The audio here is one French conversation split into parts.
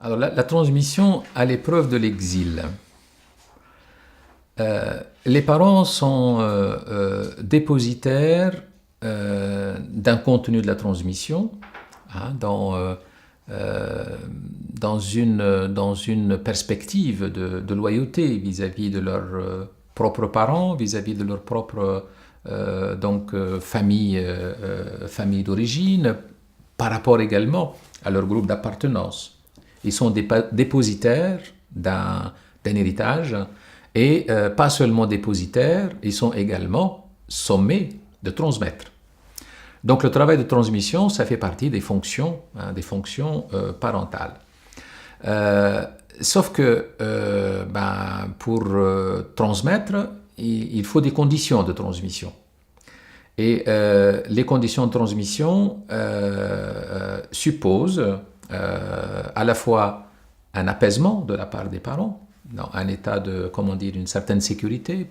Alors, la transmission à l'épreuve de l'exil. Les parents sont dépositaires d'un contenu de la transmission, hein, dans une perspective de loyauté vis-à-vis de leurs propres parents, vis-à-vis de leur propre famille d'origine, par rapport également à leur groupe d'appartenance. Ils sont dépositaires d'un héritage et pas seulement dépositaires, ils sont également sommés de transmettre. Donc le travail de transmission, ça fait partie des fonctions parentales. Sauf que pour transmettre, il faut des conditions de transmission. Et les conditions de transmission supposent à la fois un apaisement de la part des parents, dans un état de, une certaine sécurité,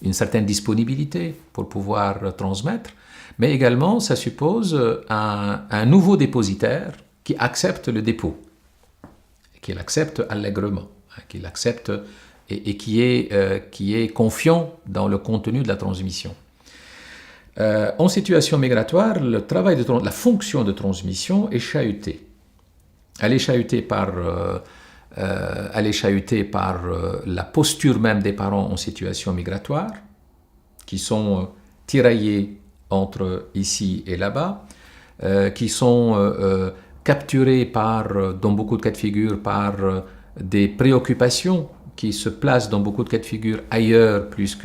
une certaine disponibilité pour pouvoir transmettre, mais également ça suppose un nouveau dépositaire qui accepte le dépôt, qui l'accepte allègrement, qui l'accepte et qui est confiant dans le contenu de la transmission. En situation migratoire, la fonction de transmission est chahutée. Elle est chahutée par la posture même des parents en situation migratoire, qui sont tiraillés entre ici et là-bas, qui sont capturés dans beaucoup de cas de figure, par des préoccupations qui se placent dans beaucoup de cas de figure ailleurs plus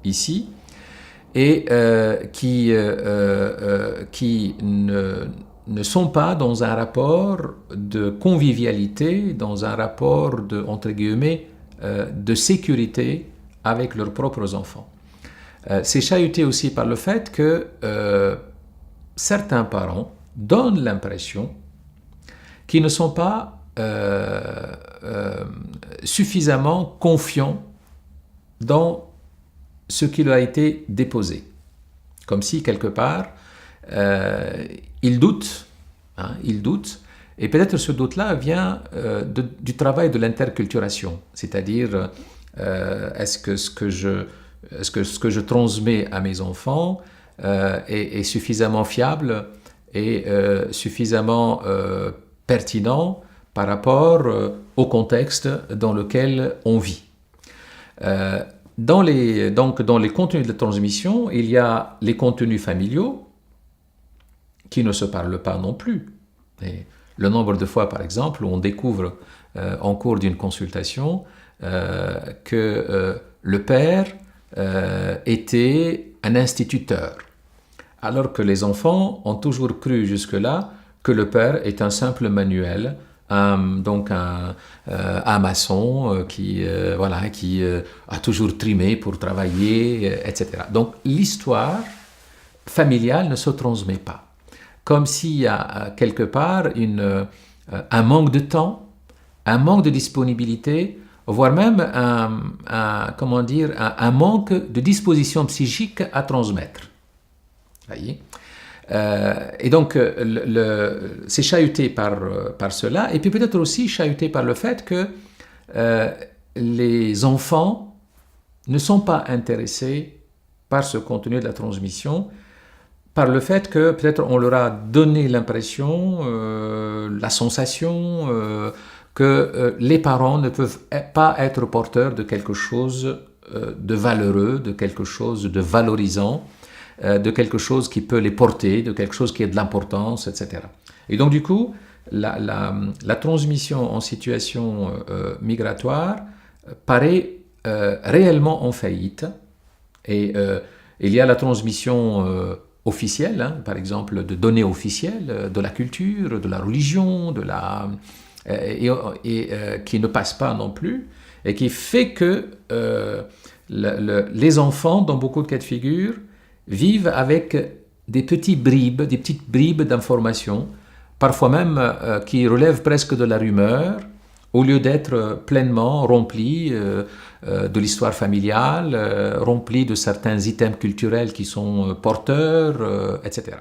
qu'ici, et qui ne sont pas dans un rapport de convivialité, dans un rapport entre guillemets, de sécurité avec leurs propres enfants. C'est chahuté aussi par le fait que certains parents donnent l'impression qu'ils ne sont pas suffisamment confiants dans ce qui leur a été déposé. Comme si, quelque part, ils doutent, et peut-être ce doute-là vient du travail de l'interculturation, c'est-à-dire est-ce que ce que je transmets à mes enfants est suffisamment fiable et suffisamment pertinent par rapport au contexte dans lequel on vit. Dans les contenus de la transmission, il y a les contenus familiaux qui ne se parlent pas non plus. Et le nombre de fois, par exemple, où on découvre en cours d'une consultation que le père était un instituteur, alors que les enfants ont toujours cru jusque-là que le père est un simple manuel, un maçon qui a toujours trimé pour travailler, etc. Donc l'histoire familiale ne se transmet pas. Comme s'il y a quelque part un manque de temps, un manque de disponibilité, voire même un manque de disposition psychique à transmettre. Voyez ? Et donc, c'est chahuté par cela, et puis peut-être aussi chahuté par le fait que les enfants ne sont pas intéressés par ce contenu de la transmission, par le fait que peut-être on leur a donné l'impression, la sensation que les parents ne peuvent pas être porteurs de quelque chose de valeureux, de quelque chose de valorisant, de quelque chose qui peut les porter, de quelque chose qui a de l'importance, etc. Et donc du coup, la transmission en situation migratoire paraît réellement en faillite. Et il y a la transmission officielle, par exemple de données officielles, de la culture, de la religion, qui ne passe pas non plus, et qui fait que les enfants, dans beaucoup de cas de figure, vivent avec des petites bribes d'informations, parfois même qui relèvent presque de la rumeur, au lieu d'être pleinement remplis de l'histoire familiale, remplis de certains items culturels qui sont porteurs, etc.